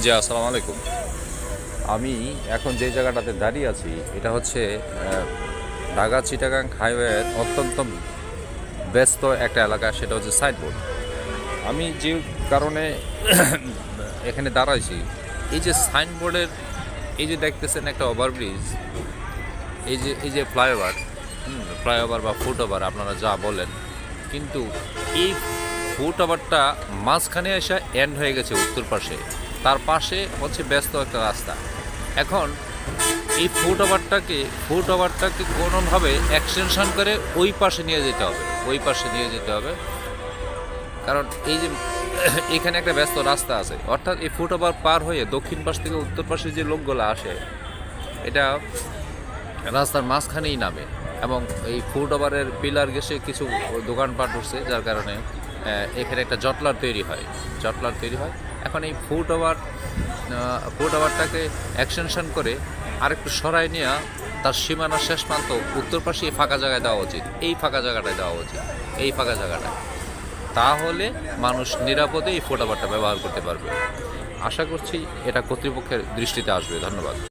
জি, আসসালামু আলাইকুম। আমি এখন যে জায়গাটাতে দাঁড়িয়ে আছি এটা হচ্ছে ঢাকা-চিটাগাং হাইওয়ের অত্যন্ত ব্যস্ত একটা এলাকা, সেটা হচ্ছে সাইনবোর্ড। আমি যে কারণে এখানে দাঁড়াইছি, এই যে সাইনবোর্ডের এই যে দেখতেছেন একটা ওভারব্রিজ, এই যে ফ্লাইওভার বা ফুটওভার আপনারা যা বলেন, কিন্তু এই ফুটওভারটা মাঝখানে এসে এন্ড হয়ে গেছে উত্তর পাশে। তার পাশে হচ্ছে ব্যস্ত একটা রাস্তা। এখন এই ফুটওভারটাকে কোনোভাবে এক্সটেনশন করে ওই পাশে নিয়ে যেতে হবে, কারণ এই যে এখানে একটা ব্যস্ত রাস্তা আছে, অর্থাৎ এই ফুটওভার পার হয়ে দক্ষিণ পাশ থেকে উত্তর পাশে যে লোকগুলো আসে, এটা রাস্তার মাঝখানেই নামে। এবং এই ফুটওভারের পিলার ঘেঁষে কিছু দোকানপাট উঠছে, যার কারণে এখানে একটা জটলার তৈরি হয়। এখন এই ফুটওভারটাকে এক্সটেনশন করে আরেকটু সরাই নিয়ে তার সীমানার শেষ প্রান্ত উত্তর পাশে এই ফাঁকা জায়গায় দেওয়া উচিত, এই ফাঁকা জায়গাটায়। তাহলে মানুষ নিরাপদে এই ফুটওভারটা ব্যবহার করতে পারবে। আশা করছি এটা কর্তৃপক্ষের দৃষ্টিতে আসবে। ধন্যবাদ।